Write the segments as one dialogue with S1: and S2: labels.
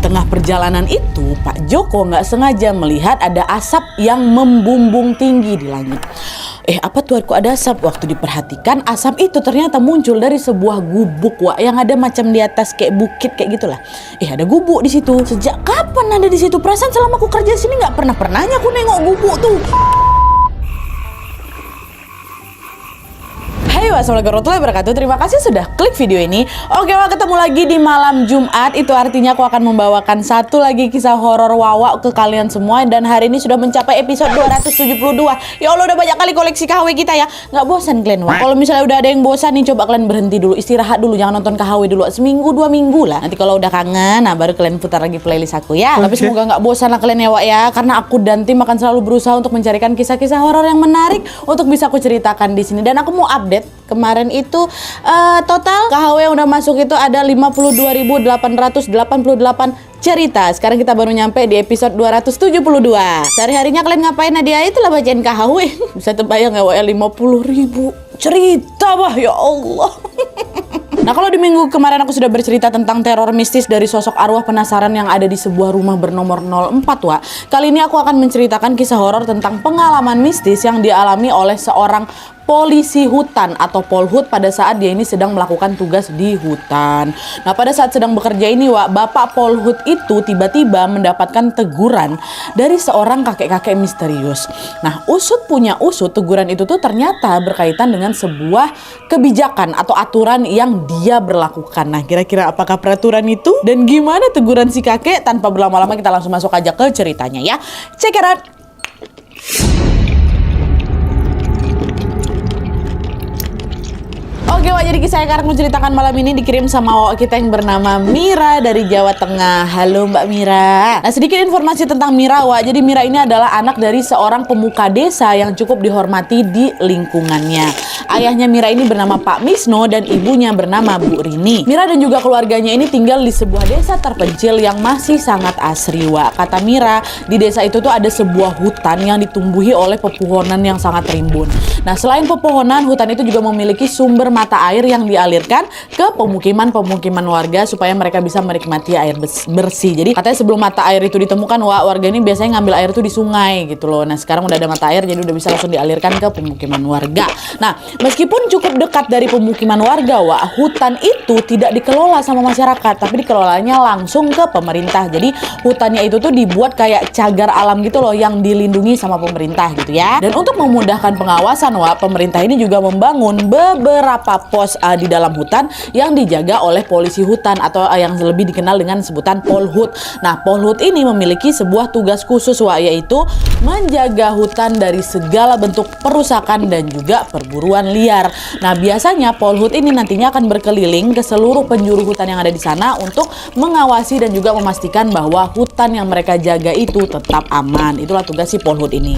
S1: tengah perjalanan itu, Pak Joko nggak sengaja melihat ada asap yang membumbung tinggi di langit. Apa tuh, kok ada asap? Waktu diperhatikan, asap itu ternyata muncul dari sebuah gubuk, Wak, yang ada macam di atas kayak bukit kayak gitulah. Ada gubuk di situ. Sejak kapan ada di situ? Perasaan selama aku kerja di sini nggak pernahnya aku nengok gubuk tuh. Hai, wassalamualaikum warahmatullahi wabarakatuh. Terima kasih sudah klik video ini. Oke, Wak, ketemu lagi di malam Jumat. Itu artinya aku akan membawakan satu lagi kisah horor Wawa ke kalian semua. Dan hari ini sudah mencapai episode 272. Ya Allah, udah banyak kali koleksi KHW kita ya. Nggak bosan kalian, Wak? Kalau misalnya udah ada yang bosan nih, coba kalian berhenti dulu, istirahat dulu, jangan nonton KHW dulu seminggu 2 minggu lah. Nanti kalau udah kangen, nah baru kalian putar lagi playlist aku ya. Tapi semoga nggak bosan lah kalian ya, Wak, ya. Karena aku dan tim akan selalu berusaha untuk mencarikan kisah-kisah horor yang menarik untuk bisa aku ceritakan di sini. Dan aku mau update. Kemarin itu total KHW yang udah masuk itu ada 52.888 cerita. Sekarang kita baru nyampe di episode 272. Sehari-harinya kalian ngapain, Nadia? Itulah bacain KHW. Bisa terbayang ya, 50.000 cerita, wah ya Allah. Nah, kalau di minggu kemarin aku sudah bercerita tentang teror mistis dari sosok arwah penasaran yang ada di sebuah rumah bernomor 04, Wak. Kali ini aku akan menceritakan kisah horor tentang pengalaman mistis yang dialami oleh seorang polisi hutan atau polhut pada saat dia ini sedang melakukan tugas di hutan. Nah, pada saat sedang bekerja ini, Wak, Bapak polhut itu tiba-tiba mendapatkan teguran dari seorang kakek-kakek misterius. Nah, usut punya usut, teguran itu tuh ternyata berkaitan dengan sebuah kebijakan atau aturan yang dia berlakukan. Nah, kira-kira apakah peraturan itu? Dan gimana teguran si kakek? Tanpa berlama-lama kita langsung masuk aja ke ceritanya ya. Check it out! Oke, Wak, jadi kisah yang akan menceritakan malam ini dikirim sama Wak kita yang bernama Mira dari Jawa Tengah. Halo Mbak Mira. Nah, sedikit informasi tentang Mira, Wak. Jadi Mira ini adalah anak dari seorang pemuka desa yang cukup dihormati di lingkungannya. Ayahnya Mira ini bernama Pak Misno dan ibunya bernama Bu Rini. Mira dan juga keluarganya ini tinggal di sebuah desa terpencil yang masih sangat asri, Wak. Kata Mira, di desa itu tuh ada sebuah hutan yang ditumbuhi oleh pepohonan yang sangat rimbun. Nah, selain pepohonan, hutan itu juga memiliki sumber mata air yang dialirkan ke pemukiman-pemukiman warga supaya mereka bisa menikmati air bersih. Jadi katanya sebelum mata air itu ditemukan, Wak, warga ini biasanya ngambil air itu di sungai gitu loh. Nah, sekarang udah ada mata air, jadi udah bisa langsung dialirkan ke pemukiman warga. Nah, meskipun cukup dekat dari pemukiman warga, Wak, hutan itu tidak dikelola sama masyarakat, tapi dikelolanya langsung ke pemerintah. Jadi hutannya itu tuh dibuat kayak cagar alam gitu loh, yang dilindungi sama pemerintah gitu ya. Dan untuk memudahkan pengawasan, Wak, pemerintah ini juga membangun beberapa pos di dalam hutan yang dijaga oleh polisi hutan atau yang lebih dikenal dengan sebutan polhut. Nah, polhut ini memiliki sebuah tugas khusus, Wak, yaitu menjaga hutan dari segala bentuk perusakan dan juga perburuan liar. Nah, biasanya polhut ini nantinya akan berkeliling ke seluruh penjuru hutan yang ada di sana untuk mengawasi dan juga memastikan bahwa hutan yang mereka jaga itu tetap aman. Itulah tugas si polhut ini.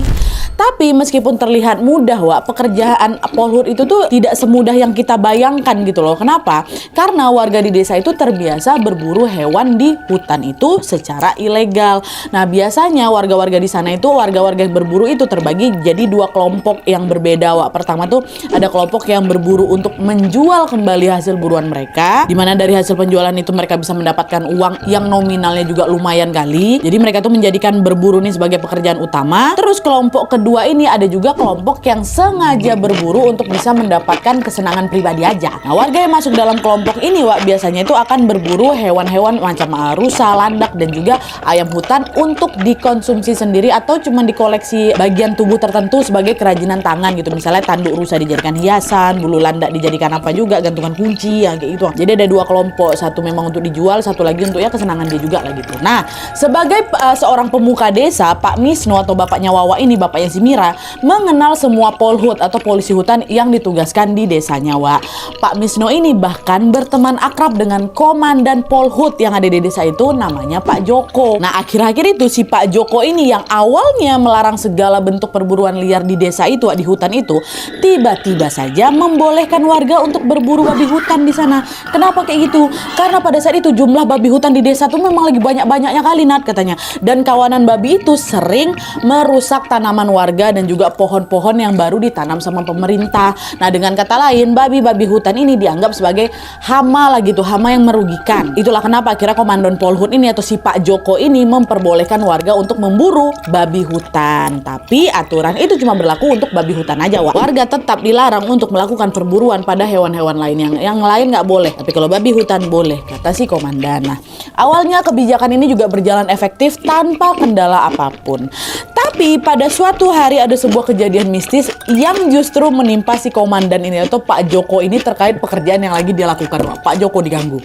S1: Tapi meskipun terlihat mudah, Wak, pekerjaan polhut itu tuh tidak semudah yang kita bayangkan gitu loh. Kenapa? Karena warga di desa itu terbiasa berburu hewan di hutan itu secara ilegal. Nah, biasanya warga-warga di sana itu, warga-warga yang berburu itu terbagi jadi 2 kelompok yang berbeda, Wak. Pertama tuh ada kelompok yang berburu untuk menjual kembali hasil buruan mereka, dimana dari hasil penjualan itu mereka bisa mendapatkan uang yang nominalnya juga lumayan kali. Jadi mereka tuh menjadikan berburu ini sebagai pekerjaan utama. Terus kelompok kedua ini ada juga kelompok yang sengaja berburu untuk bisa mendapatkan kesenangan pribadi aja. Nah, warga yang masuk dalam kelompok ini, Wak, biasanya itu akan berburu hewan-hewan macam rusa, landak, dan juga ayam hutan untuk dikonsumsi sendiri atau cuma dikoleksi bagian tubuh tertentu sebagai kerajinan tangan gitu. Misalnya tanduk rusa dijadikan hiasan, bulu landak dijadikan apa juga, gantungan kunci, ya kayak gitu. Jadi ada 2 kelompok, satu memang untuk dijual, satu lagi untuk ya kesenangan dia juga lah gitu. Nah, sebagai seorang pemuka desa, Pak Misno atau bapaknya Wawa ini, bapaknya si Mira, mengenal semua polhut atau polisi hutan yang ditugaskan di desanya, Wak. Pak Misno ini bahkan berteman akrab dengan komandan polhut yang ada di desa itu, namanya Pak Joko. Nah, akhir-akhir itu si Pak Joko ini yang awalnya melarang segala bentuk perburuan liar di desa itu, di hutan itu, tiba-tiba tiba-tiba saja membolehkan warga untuk berburu babi hutan di sana. Kenapa kayak gitu? Karena pada saat itu jumlah babi hutan di desa tuh memang lagi banyak-banyaknya kali, Nat, katanya. Dan kawanan babi itu sering merusak tanaman warga dan juga pohon-pohon yang baru ditanam sama pemerintah. Nah, dengan kata lain, babi-babi hutan ini dianggap sebagai hama lah gitu, hama yang merugikan. Itulah kenapa akhirnya Komandan Polhut ini atau si Pak Joko ini memperbolehkan warga untuk memburu babi hutan. Tapi aturan itu cuma berlaku untuk babi hutan aja, Wak. Warga tetap dilarang untuk melakukan perburuan pada hewan-hewan lain, yang lain nggak boleh. Tapi kalau babi hutan boleh, kata si komandan. Nah, awalnya kebijakan ini juga berjalan efektif tanpa kendala apapun. Tapi pada suatu hari ada sebuah kejadian mistis yang justru menimpa si komandan ini atau Pak Joko ini terkait pekerjaan yang lagi dia lakukan, Wak. Pak Joko diganggu.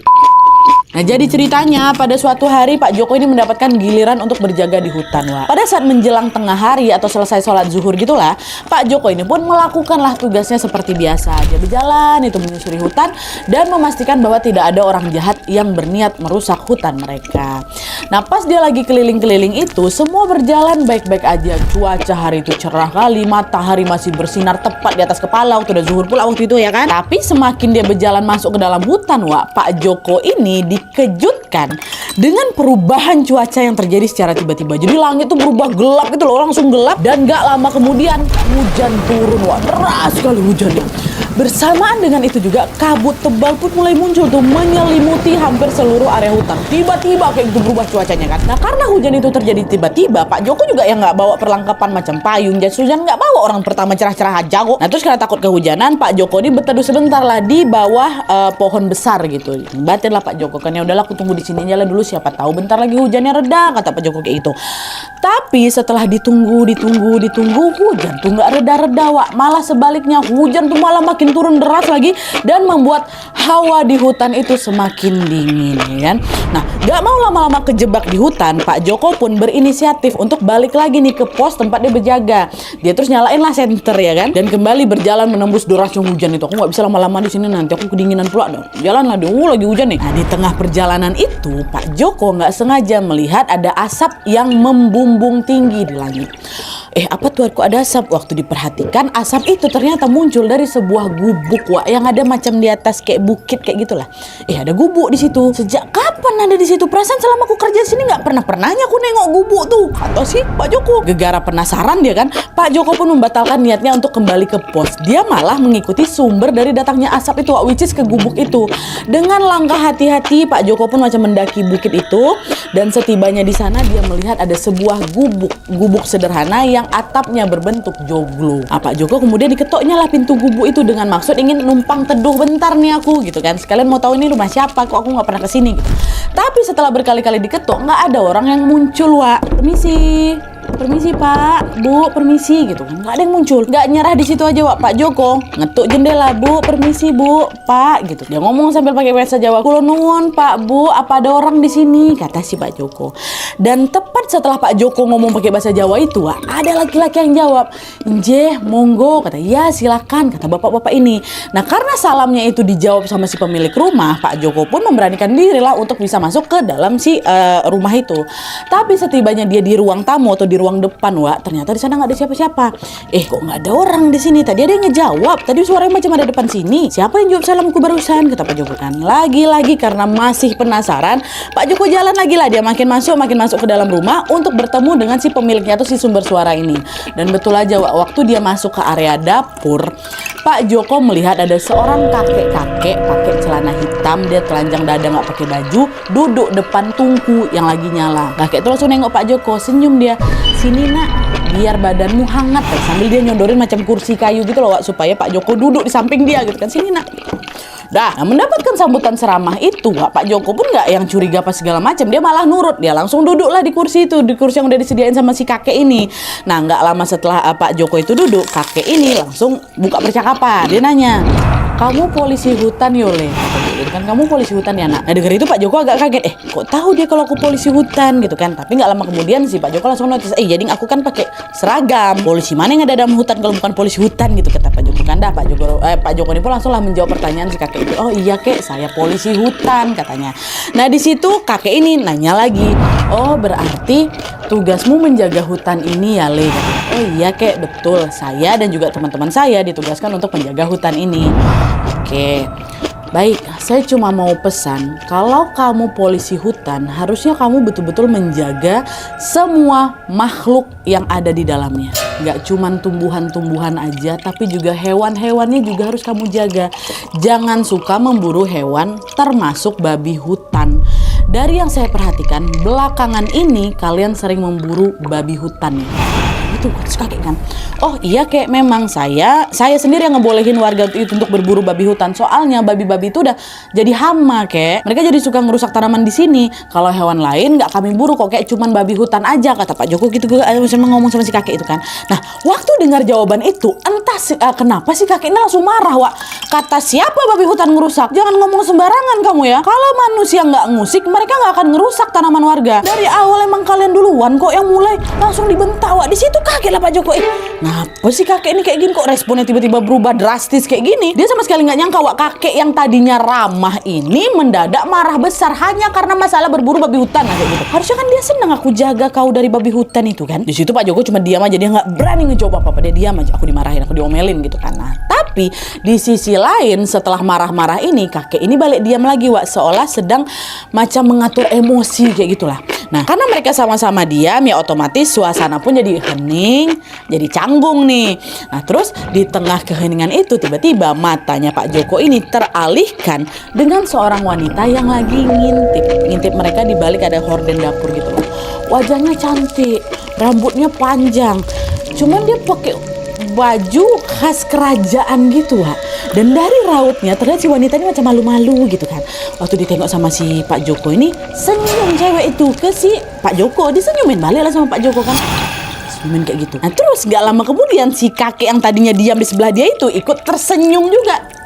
S1: Nah, jadi ceritanya pada suatu hari Pak Joko ini mendapatkan giliran untuk berjaga di hutan, Wak. Pada saat menjelang tengah hari atau selesai sholat zuhur gitulah, Pak Joko ini pun melakukanlah tugasnya seperti biasa. Dia berjalan itu menyusuri hutan dan memastikan bahwa tidak ada orang jahat yang berniat merusak hutan mereka. Nah, pas dia lagi keliling-keliling itu, semua berjalan baik-baik aja. Cuaca hari itu cerah kali, matahari masih bersinar tepat di atas kepala waktu udah zuhur pula waktu itu ya kan. Tapi semakin dia berjalan masuk ke dalam hutan, Wak, Pak Joko ini dikejutkan dengan perubahan cuaca yang terjadi secara tiba-tiba. Jadi langit tuh berubah gelap gitu loh, langsung gelap, dan gak lama kemudian hujan turun, Wak. Deras sekali hujannya. Bersamaan dengan itu juga kabut tebal pun mulai muncul tuh menyelimuti hampir seluruh area hutan. Tiba-tiba kayak gitu berubah cuacanya kan. Nah, karena hujan itu terjadi tiba-tiba, Pak Joko juga yang nggak bawa perlengkapan macam payung, jas hujan, nggak bawa. Orang pertama cerah-cerah aja kok. Nah, terus karena takut kehujanan, Pak Joko ini berteduh sebentar lah di bawah pohon besar gitu. Batin lah Pak Joko kan, ya udahlah aku tunggu di sini aja lah dulu, siapa tahu bentar lagi hujannya reda, kata Pak Joko kayak gitu. Tapi setelah ditunggu, hujan tuh nggak reda-reda, Wak. Malah sebaliknya, hujan tuh malah makin turun deras lagi dan membuat hawa di hutan itu semakin dingin, ya kan? Nah, gak mau lama-lama kejebak di hutan, Pak Joko pun berinisiatif untuk balik lagi nih ke pos tempat dia berjaga. Dia terus nyalain lah senter ya kan, dan kembali berjalan menembus derasnya hujan itu. Aku nggak bisa lama-lama di sini, nanti aku kedinginan pula dong. Jalan lah dong, lagi hujan nih. Nah, di tengah perjalanan itu, Pak Joko nggak sengaja melihat ada asap yang membumbung tinggi di langit. Apa tuh, kok ada asap? Waktu diperhatikan, asap itu ternyata muncul dari sebuah gubuk, Wak, yang ada macam di atas kayak bukit kayak gitulah. Ada gubuk di situ. Sejak kapan ada di situ? Perasaan selama aku kerja di sini nggak pernahnya aku nengok gubuk tuh. Atau sih Pak Joko. Gegara penasaran dia kan. Pak Joko pun membatalkan niatnya untuk kembali ke pos. Dia malah mengikuti sumber dari datangnya asap itu, Wak, which is ke gubuk itu. Dengan langkah hati-hati, Pak Joko pun macam mendaki bukit itu, dan setibanya di sana dia melihat ada sebuah gubuk sederhana yang atapnya berbentuk joglo. Pak Joko kemudian diketoknya lah pintu gubuk itu dengan maksud ingin numpang teduh bentar nih aku gitu kan. Sekalian mau tahu ini rumah siapa, kok aku nggak pernah kesini gitu. Tapi setelah berkali-kali diketok nggak ada orang yang muncul, Wak. Permisi Pak, Bu, permisi gitu kan. Nggak ada yang muncul. Nggak nyerah di situ aja, Wak. Pak Joko ngetuk jendela, Bu, permisi Bu, Pak gitu. Dia ngomong sambil pakai bahasa Jawa. Kulo nuwun Pak, Bu, apa ada orang di sini? Kata si Pak Joko. Dan tepat setelah Pak Joko ngomong pakai bahasa Jawa itu, Wak, ada laki-laki yang jawab, "Nggih, monggo," kata. "Ya, silakan," kata bapak-bapak ini. Nah, karena salamnya itu dijawab sama si pemilik rumah, Pak Joko pun memberanikan diri lah untuk bisa masuk ke dalam si rumah itu. Tapi setibanya dia di ruang tamu atau di ruang depan, Wak, ternyata di sana nggak ada siapa-siapa. Kok nggak ada orang di sini? Tadi ada yang ngejawab. Tadi suaranya macam ada depan sini. Siapa yang jawab salamku barusan? Kata Pak Joko kan. Lagi-lagi karena masih penasaran, Pak Joko jalan lagi lah. Dia makin masuk ke dalam rumah untuk bertemu dengan si pemiliknya atau si sumber suara ini. Dan betul aja, Wak, waktu dia masuk ke area dapur, Pak Joko melihat ada seorang kakek-kakek pakai celana hitam, dia telanjang dada nggak pakai baju, duduk depan tungku yang lagi nyala. Kakek itu langsung nengok Pak Joko, senyum dia. "Sini nak, biar badanmu hangat," sambil dia nyodorin macam kursi kayu gitu loh, Wak, supaya Pak Joko duduk di samping dia gitu kan. "Sini nak." Nah, mendapatkan sambutan seramah itu, Wak, Pak Joko pun nggak yang curiga apa segala macam. Dia malah nurut. Dia langsung duduk lah di kursi itu, di kursi yang udah disediain sama si kakek ini. Nah, nggak lama setelah Pak Joko itu duduk, kakek ini langsung buka percakapan. Dia nanya, kamu polisi hutan Yole. Gitu kan, kamu polisi hutan ya nak. Nah denger itu Pak Joko agak kaget, kok tahu dia kalau aku polisi hutan gitu kan. Tapi nggak lama kemudian si Pak Joko langsung notice, jadi aku kan pakai seragam. Polisi mana yang ada dalam hutan kalau bukan polisi hutan gitu, kata Pak Joko. Kan dah Pak Joko ini pun langsung lah menjawab pertanyaan si kakek itu. Oh iya kek, saya polisi hutan katanya. Nah di situ kakek ini nanya lagi, oh berarti tugasmu menjaga hutan ini ya Le. Oh iya kek, betul, saya dan juga teman-teman saya ditugaskan untuk menjaga hutan ini. Oke, baik, saya cuma mau pesan, kalau kamu polisi hutan, harusnya kamu betul-betul menjaga semua makhluk yang ada di dalamnya. Nggak cuman tumbuhan-tumbuhan aja, tapi juga hewan-hewannya juga harus kamu jaga. Jangan suka memburu hewan, termasuk babi hutan. Dari yang saya perhatikan, belakangan ini kalian sering memburu babi hutan. Itu kakek kan, oh iya kek, memang saya sendiri yang ngebolehin warga itu untuk berburu babi hutan. Soalnya babi-babi itu udah jadi hama kek, mereka jadi suka ngerusak tanaman di sini. Kalau hewan lain nggak kami buru kok, kayak cuman babi hutan aja, kata Pak Joko gitu. Gue ngomong sama si kakek itu kan. Nah waktu dengar jawaban itu, entah kenapa si kakek ini langsung marah. Wak, kata siapa babi hutan ngerusak? Jangan ngomong sembarangan kamu ya. Kalau manusia nggak ngusik, mereka nggak akan ngerusak tanaman warga. Dari awal emang kalian duluan kok yang mulai, langsung dibentak. Wak, di situ kaget lah Pak Joko. Ngapa sih kakek ini kayak gini, kok responnya tiba-tiba berubah drastis kayak gini? Dia sama sekali nggak nyangka Wak, kakek yang tadinya ramah ini mendadak marah besar hanya karena masalah berburu babi hutan kayak gitu. Harusnya kan dia senang aku jaga kau dari babi hutan itu kan. Di situ Pak Joko cuma diam aja, dia nggak berani ngejawab apa-apa. Dia diam aja, aku dimarahin, aku diomelin gitu kan. Nah tapi di sisi lain setelah marah-marah ini, kakek ini balik diam lagi Wak, seolah sedang macam mengatur emosi kayak gitulah. Nah karena mereka sama-sama diam ya, otomatis suasana pun jadi hening, jadi canggung nih. Nah terus di tengah keheningan itu tiba-tiba matanya Pak Joko ini teralihkan dengan seorang wanita yang lagi ngintip mereka di balik ada horden dapur gitu loh. Wajahnya cantik, rambutnya panjang, cuman dia pakai baju khas kerajaan gitu Wak. Dan dari rautnya terlihat si wanita ini macam malu-malu gitu kan. Waktu ditengok sama si Pak Joko ini, senyum cewek itu ke si Pak Joko, disenyumin balik lah sama Pak Joko kan. Senyumin kayak gitu. Nah terus gak lama kemudian si kakek yang tadinya diam di sebelah dia itu ikut tersenyum juga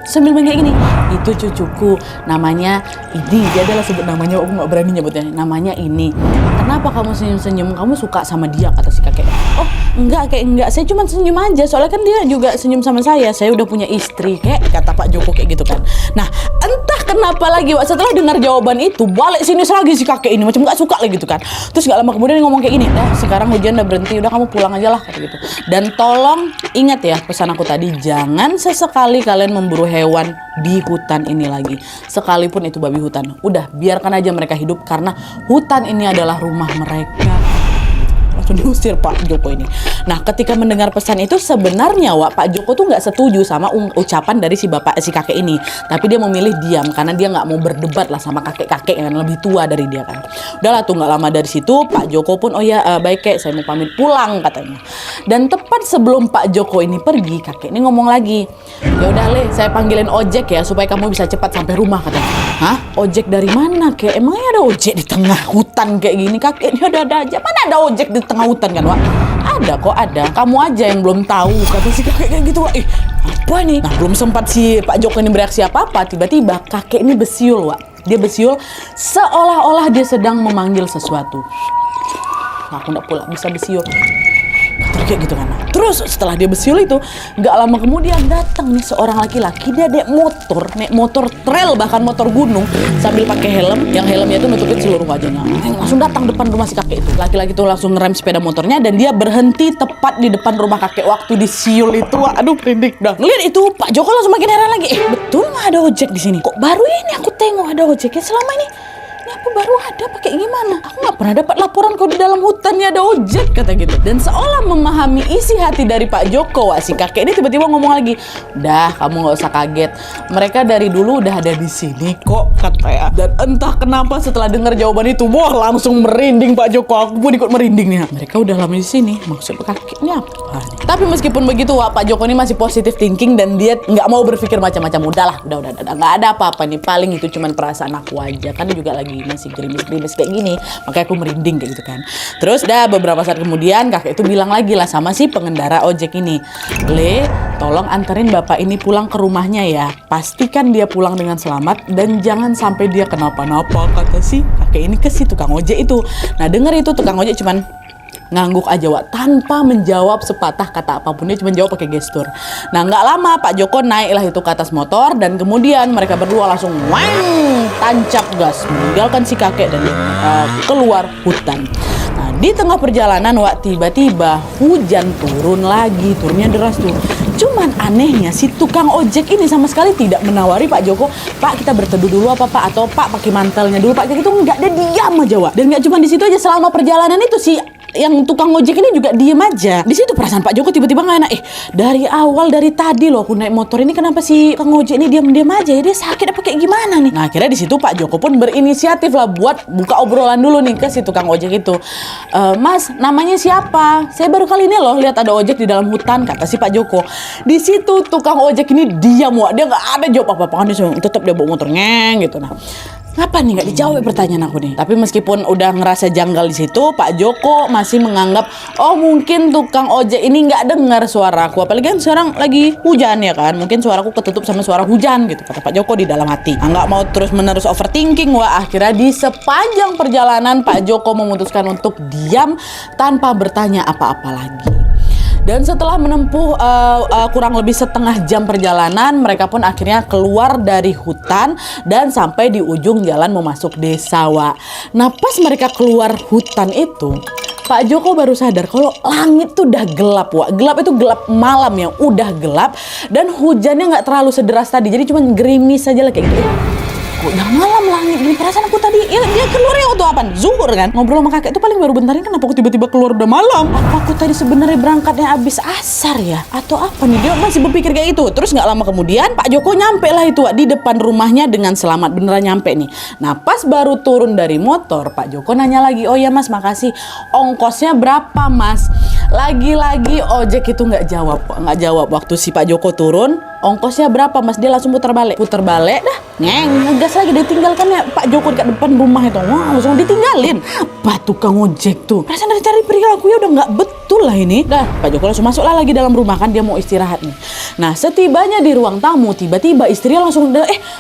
S1: sambil kayak gini, itu cucuku, namanya Idi. Dia adalah sebut namanya, aku gak berani nyebutnya, namanya ini. Kenapa kamu senyum-senyum, kamu suka sama dia, kata si kakek. Oh enggak, kayak enggak, saya cuma senyum aja, soalnya kan dia juga senyum sama saya udah punya istri, kayak kata Pak Joko kayak gitu kan. Nah entah kenapa lagi Wak, setelah dengar jawaban itu balik sini lagi si kakek ini macam gak suka lagi gitu kan. Terus gak lama kemudian dia ngomong kayak gini, sekarang hujan udah berhenti, udah kamu pulang aja lah, kata gitu. Dan tolong ingat ya pesan aku tadi, jangan sesekali kalian memburu hewan di hutan ini lagi, sekalipun itu babi hutan. Udah biarkan aja mereka hidup, karena hutan ini adalah rumah mereka. Langsung diusir Pak Joko ini. Nah ketika mendengar pesan itu sebenarnya Wak, Pak Joko tuh nggak setuju sama ucapan dari si kakek ini, tapi dia memilih diam karena dia nggak mau berdebat lah sama kakek-kakek yang lebih tua dari dia kan. Udahlah tuh, nggak lama dari situ Pak Joko pun baik kek, saya mau pamit pulang katanya. Dan tepat sebelum Pak Joko ini pergi, kakek ini ngomong lagi, ya udah Le, saya panggilin ojek ya supaya kamu bisa cepat sampai rumah, katanya. Hah? Ojek dari mana kek? Emangnya ada ojek di tengah hutan kayak gini? Kakek ini ada aja. Mana ada ojek di tengah hutan kan Wak? Ada kok, ada. Kamu aja yang belum tahu, kata si kakek kayak gitu Wak. Apa nih? Nah belum sempat si Pak Joko ini bereaksi apa-apa, tiba-tiba kakek ini besiul Wak. Dia besiul seolah-olah dia sedang memanggil sesuatu. Aku nggak pula bisa besiul kayak gitu kan. Terus setelah dia besiul itu, nggak lama kemudian datang nih seorang laki-laki. Dia naik motor trail, bahkan motor gunung, sambil pakai helm, yang helmnya itu nutupin seluruh wajahnya. Langsung datang depan rumah si kakek itu. Laki-laki itu langsung ngerem sepeda motornya dan dia berhenti tepat di depan rumah kakek. Waktu disiul itu, aduh perindik dah. Ngeliat itu Pak Joko langsung makin heran lagi. Betul nggak ada ojek di sini? Kok baru ini aku tengok ada ojeknya? Selama ini apa baru ada, pakai gimana? Aku nggak pernah dapat laporan kalau di dalam hutannya ada ojek, kata gitu. Dan seolah memahami isi hati dari Pak Joko, Wak, si kakek ini tiba-tiba ngomong lagi, udah kamu nggak usah kaget, mereka dari dulu udah ada di sini kok, katanya. Dan entah kenapa setelah dengar jawaban itu, wah langsung merinding Pak Joko. Aku pun ikut merinding nih. Mereka udah lama di sini, maksud kakeknya apa nih? Tapi meskipun begitu Wak, Pak Joko ini masih positive thinking dan dia nggak mau berpikir macam-macam. Udah nggak ada apa-apa nih, paling itu cuman perasaan aku aja, kan juga lagi masih gerimis-gerimis kayak gini. Makanya aku merinding kayak gitu kan. Terus udah beberapa saat kemudian kakek itu bilang lagi lah sama si pengendara ojek ini, Le, tolong anterin bapak ini pulang ke rumahnya ya. Pastikan dia pulang dengan selamat dan jangan sampai dia kenapa-napa, kata si kakek ini ke si tukang ojek itu. Nah denger itu tukang ojek cuman ngangguk aja Wak, tanpa menjawab sepatah kata apapun. Dia cuma jawab pakai gestur. Nah nggak lama Pak Joko naiklah itu ke atas motor dan kemudian mereka berdua langsung wang, tancap gas meninggalkan si kakek dan keluar hutan. Nah di tengah perjalanan Wak, tiba-tiba hujan turun lagi, turunnya deras tuh. Cuman anehnya si tukang ojek ini sama sekali tidak menawari Pak Joko, Pak kita berteduh dulu apa Pak, atau Pak pakai mantelnya dulu Pak, kayak gitu nggak, ada diam aja Wak. Dan nggak cuma di situ aja, selama perjalanan itu si yang tukang ojek ini juga diem aja. Di situ perasaan Pak Joko tiba-tiba nggak enak. Dari awal dari tadi loh aku naik motor ini, kenapa si tukang ojek ini diam-diam aja ya? Dia sakit apa kayak gimana nih? Nah akhirnya di situ Pak Joko pun berinisiatif lah buat buka obrolan dulu nih ke si tukang ojek itu. Mas, namanya siapa? Saya baru kali ini loh lihat ada ojek di dalam hutan, kata si Pak Joko. Di situ tukang ojek ini diam Wak, dia nggak ada jawab apa-apa kan, dia tetap dia bawa motor ngeng gitu. Nah ngapa nih nggak dijawab pertanyaan aku nih? Tapi meskipun udah ngerasa janggal di situ, Pak Joko masih menganggap, oh mungkin tukang ojek ini nggak dengar suaraku. Apalagi kan sekarang lagi hujan ya kan, mungkin suaraku ketutup sama suara hujan gitu, kata Pak Joko di dalam hati. Nah, nggak mau terus menerus overthinking, wah akhirnya di sepanjang perjalanan Pak Joko memutuskan untuk diam tanpa bertanya apa-apa lagi. Dan setelah menempuh kurang lebih setengah jam perjalanan, mereka pun akhirnya keluar dari hutan dan sampai di ujung jalan mau masuk desa Wak. Nah pas mereka keluar hutan itu, Pak Joko baru sadar kalau langit tuh udah gelap Wak. Gelap itu gelap malam yang udah gelap dan hujannya nggak terlalu sederas tadi, jadi cuma gerimis aja lah kayak gitu. Kok udah malam langit gini, perasaan aku tadi ya, dia keluarnya waktu apaan? Zuhur kan? Ngobrol sama kakek itu paling baru bentar ini, kenapa aku tiba-tiba keluar udah malam? Apa aku tadi sebenarnya berangkatnya abis asar ya? Atau apa nih? Dia masih berpikir kayak itu. Terus nggak lama kemudian Pak Joko nyampe lah itu di depan rumahnya dengan selamat, beneran nyampe nih. Nah pas baru turun dari motor, Pak Joko nanya lagi, oh ya Mas makasih, ongkosnya berapa Mas? Lagi-lagi ojek itu nggak jawab waktu si Pak Joko turun. Ongkosnya berapa Mas? Dia langsung putar balik dah, ngegas lagi, ditinggalkan ya Pak Joko dekat depan rumah itu. Wah langsung ditinggalin. Pak tukang ojek tuh, perasaan dari cari perilaku ya udah nggak betul lah ini. Dah Pak Joko langsung masuk lah lagi dalam rumah kan, dia mau istirahat nih. Nah setibanya di ruang tamu, tiba-tiba istrinya langsung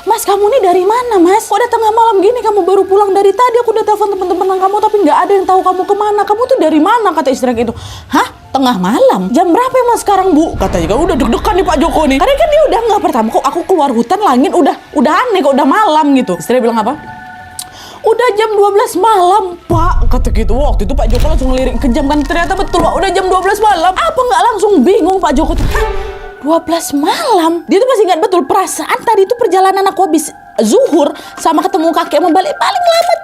S1: Mas kamu nih dari mana Mas? Kok udah tengah malam gini, kamu baru pulang dari tadi, aku udah telepon teman-teman kamu tapi nggak ada yang tahu kamu kemana. Kamu tuh dari mana? Kata istrinya gitu. Hah? Tengah malam? Jam berapa ya Mas sekarang Bu? Katanya udah deg-degan nih Pak Joko nih. Karena kan dia udah nggak, pertama kok aku keluar hutan langit udah aneh kok udah malam gitu. Istri bilang apa? Udah jam 12 malam Pak, kata gitu. Waktu itu Pak Joko langsung ngelirik ke jam kan, ternyata betul Pak, udah jam 12 malam. Apa nggak langsung bingung Pak Joko tuh? 12 malam? Dia tuh masih ingat betul, perasaan tadi itu perjalanan aku habis zuhur sama ketemu kakek mau balik paling lama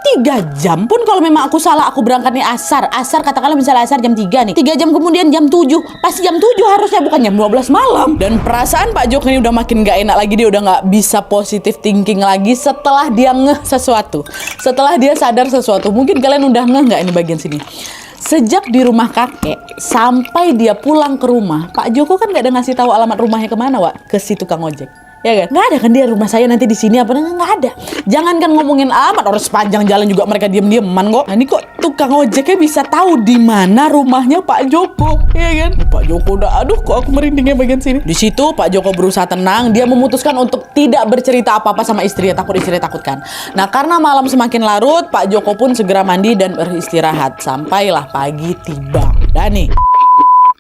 S1: 3 jam. Pun kalau memang aku salah, aku berangkatnya asar katakanlah misalnya asar jam 3 nih, 3 jam kemudian jam 7, pasti jam 7 harusnya, bukan jam 12 malam. Dan perasaan Pak Joko ini udah makin gak enak lagi, dia udah gak bisa positive thinking lagi setelah dia ngeh sesuatu, setelah dia sadar sesuatu. Mungkin kalian udah ngeh gak ini bagian sini? Sejak di rumah kakek sampai dia pulang ke rumah, Pak Joko kan gak ada ngasih tahu alamat rumahnya kemana Wak, ke si tukang ojek. Ya kan? Nggak ada kan dia rumah saya nanti di sini apa, nggak ada. Jangankan ngomongin alamat, orang sepanjang jalan juga mereka diem-dieman kok. Nah ini kok tukang ojeknya bisa tahu di mana rumahnya Pak Joko, ya kan? Pak Joko udah, aduh kok aku merindingnya bagian sini. Di situ Pak Joko berusaha tenang, dia memutuskan untuk tidak bercerita apa-apa sama istrinya, takut istrinya takutkan. Nah karena malam semakin larut, Pak Joko pun segera mandi dan beristirahat. Sampailah pagi tiba. Dan nih,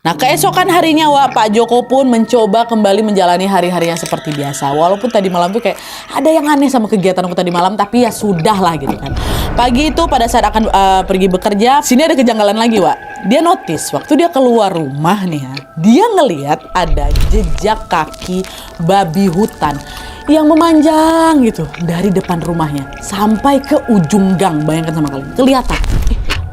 S1: nah keesokan harinya Wak, Pak Joko pun mencoba kembali menjalani hari-harinya seperti biasa. Walaupun tadi malam tuh kayak ada yang aneh sama kegiatan aku tadi malam, tapi ya sudah lah gitu kan. Pagi itu pada saat akan pergi bekerja, sini ada kejanggalan lagi Wak. Dia notice waktu dia keluar rumah nih ya, dia ngelihat ada jejak kaki babi hutan yang memanjang gitu dari depan rumahnya sampai ke ujung gang. Bayangkan sama kalian, kelihatan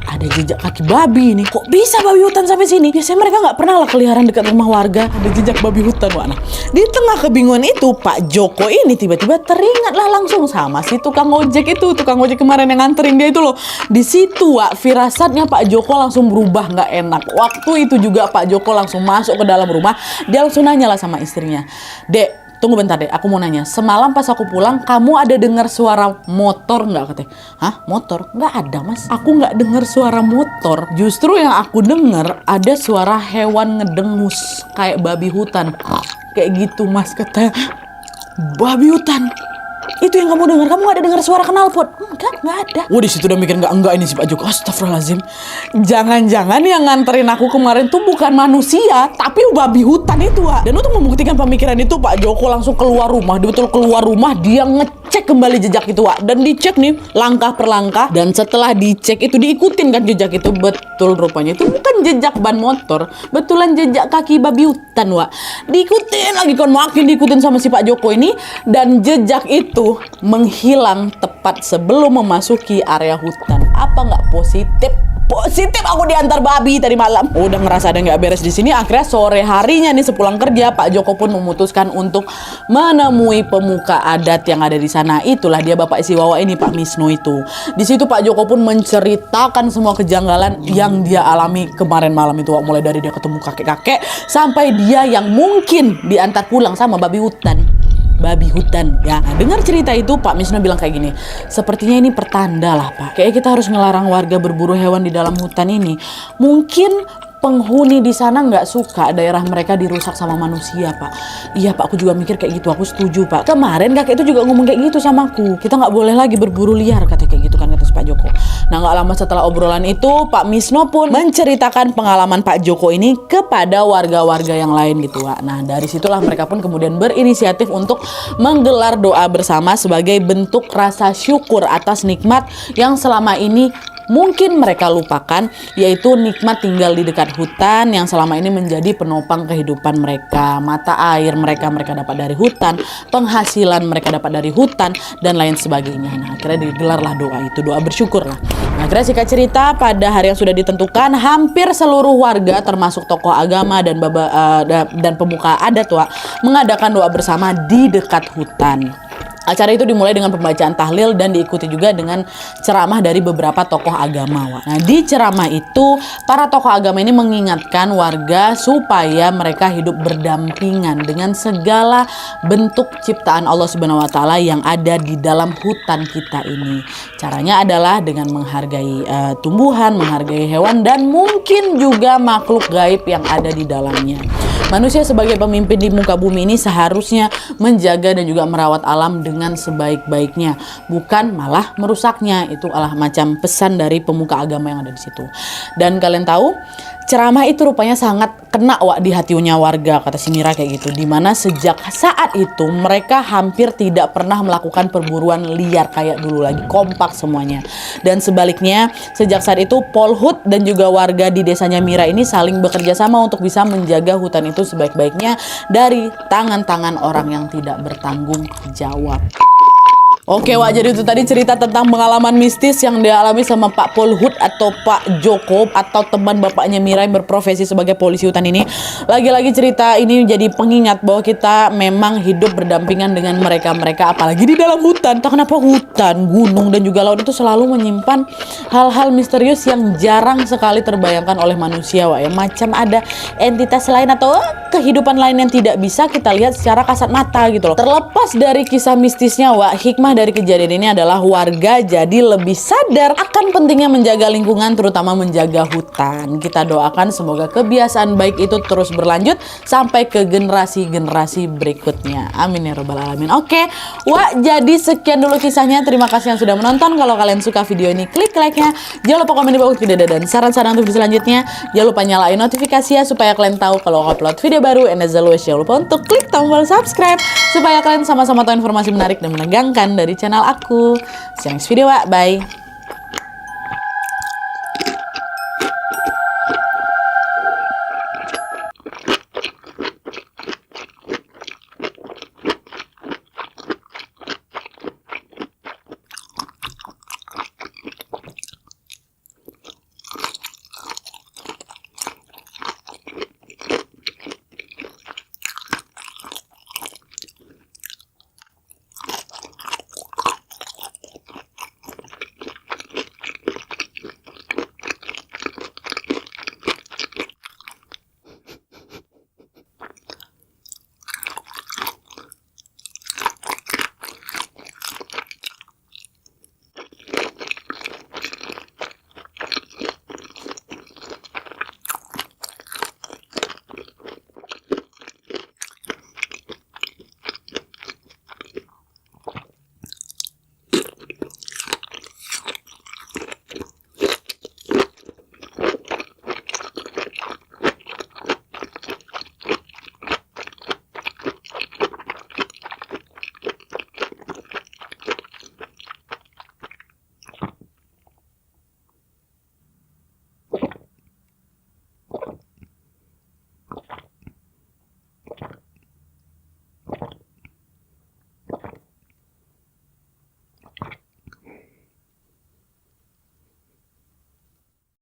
S1: ada jejak kaki babi nih. Kok bisa babi hutan sampai sini? Biasanya mereka nggak pernah lah keliaran dekat rumah warga. Ada jejak babi hutan Wak. Nah, di tengah kebingungan itu Pak Joko ini tiba-tiba teringatlah langsung sama si tukang ojek itu, tukang ojek kemarin yang nganterin dia itu loh. Di situ Wak, firasatnya Pak Joko langsung berubah nggak enak. Waktu itu juga Pak Joko langsung masuk ke dalam rumah. Dia langsung nanya lah sama istrinya, Dek, Tunggu bentar deh, aku mau nanya. Semalam pas aku pulang, kamu ada dengar suara motor nggak katanya? Hah, motor? Nggak ada mas. Aku nggak dengar suara motor. Justru yang aku dengar ada suara hewan ngedengus kayak babi hutan. Kayak gitu mas katanya. Babi hutan. Itu yang kamu dengar. Kamu nggak ada dengar suara knalpot? Enggak ada. Wah, di situ udah mikir enggak ini si Pak Joko. Astagfirullahaladzim. Jangan-jangan yang nganterin aku kemarin tuh bukan manusia, tapi babi hutan itu, Wak. Dan untuk membuktikan pemikiran itu, Pak Joko langsung keluar rumah. Dia betul keluar rumah, dia ngecek kembali jejak itu, Wak. Dan dicek nih langkah per langkah. Dan setelah dicek itu diikutin kan jejak itu. Betul rupanya itu bukan jejak ban motor, betulan jejak kaki babi hutan, Wak. Diikutin lagi kan, makin diikutin sama si Pak Joko ini. Dan jejak itu menghilang tepat sebelum memasuki area hutan. Apa nggak positif? Positif aku diantar babi tadi malam. Udah ngerasa ada nggak beres di sini. Akhirnya sore harinya nih sepulang kerja, Pak Joko pun memutuskan untuk menemui pemuka adat yang ada di sana. Itulah dia Bapak si Wawa ini, Pak Misno itu. Di situ Pak Joko pun menceritakan semua kejanggalan yang dia alami kemarin malam itu. Mulai dari dia ketemu kakek-kakek sampai dia yang mungkin diantar pulang sama babi hutan. Babi hutan ya. Nah, dengar cerita itu Pak Misno bilang kayak gini, sepertinya ini pertanda lah Pak, kayak kita harus ngelarang warga berburu hewan di dalam hutan ini. Mungkin penghuni di sana nggak suka daerah mereka dirusak sama manusia, Pak. Iya Pak, aku juga mikir kayak gitu, aku setuju Pak. Kemarin kakek itu juga ngomong kayak gitu sama aku, kita nggak boleh lagi berburu liar, katanya kayak gitu kan, kata Pak Joko. Nah, nggak lama setelah obrolan itu Pak Misno pun menceritakan pengalaman Pak Joko ini kepada warga-warga yang lain gitu Pak. Nah, dari situlah mereka pun kemudian berinisiatif untuk menggelar doa bersama sebagai bentuk rasa syukur atas nikmat yang selama ini mungkin mereka lupakan, yaitu nikmat tinggal di dekat hutan yang selama ini menjadi penopang kehidupan mereka. Mata air mereka dapat dari hutan, penghasilan mereka dapat dari hutan, dan lain sebagainya. Nah, akhirnya digelarlah doa itu, doa bersyukur lah. Nah, akhirnya singkat cerita, pada hari yang sudah ditentukan, hampir seluruh warga termasuk tokoh agama dan pemuka adat Wak, mengadakan doa bersama di dekat hutan. Acara itu dimulai dengan pembacaan tahlil dan diikuti juga dengan ceramah dari beberapa tokoh agama. Nah, di ceramah itu para tokoh agama ini mengingatkan warga supaya mereka hidup berdampingan dengan segala bentuk ciptaan Allah Subhanahu wa taala yang ada di dalam hutan kita ini. Caranya adalah dengan menghargai tumbuhan, menghargai hewan, dan mungkin juga makhluk gaib yang ada di dalamnya. Manusia sebagai pemimpin di muka bumi ini seharusnya menjaga dan juga merawat alam dengan sebaik-baiknya, bukan malah merusaknya. Itu adalah macam pesan dari pemuka agama yang ada di situ. Dan kalian tahu, ceramah itu rupanya sangat kena di hatinya warga, kata si Mira kayak gitu. Dimana sejak saat itu mereka hampir tidak pernah melakukan perburuan liar kayak dulu lagi, kompak semuanya. Dan sebaliknya, sejak saat itu Polhut dan juga warga di desanya Mira ini saling bekerja sama untuk bisa menjaga hutan itu sebaik-baiknya dari tangan-tangan orang yang tidak bertanggung jawab. Oke Wak, jadi itu tadi cerita tentang pengalaman mistis yang dialami sama Pak Polhut atau Pak Joko atau teman bapaknya Mira yang berprofesi sebagai polisi hutan ini. Lagi-lagi cerita ini jadi pengingat bahwa kita memang hidup berdampingan dengan mereka-mereka, apalagi di dalam hutan. Entah kenapa hutan, gunung, dan juga laut itu selalu menyimpan hal-hal misterius yang jarang sekali terbayangkan oleh manusia Wak. Ya, macam ada entitas lain atau kehidupan lain yang tidak bisa kita lihat secara kasat mata gitu loh. Terlepas dari kisah mistisnya Wak, hikmah dari kejadian ini adalah warga jadi lebih sadar akan pentingnya menjaga lingkungan, terutama menjaga hutan. Kita doakan semoga kebiasaan baik itu terus berlanjut sampai ke generasi-generasi berikutnya. Amin ya rabbal alamin. Oke, Wak, jadi sekian dulu kisahnya. Terima kasih yang sudah menonton. Kalau kalian suka video ini, klik like-nya. Jangan lupa komen di bawah video dan saran-saran untuk video selanjutnya. Jangan lupa nyalain notifikasinya supaya kalian tahu kalau upload video baru. And as always, jangan lupa untuk klik tombol subscribe supaya kalian sama-sama tahu informasi menarik dan menegangkan dari channel aku. See you next video, Wak. Bye.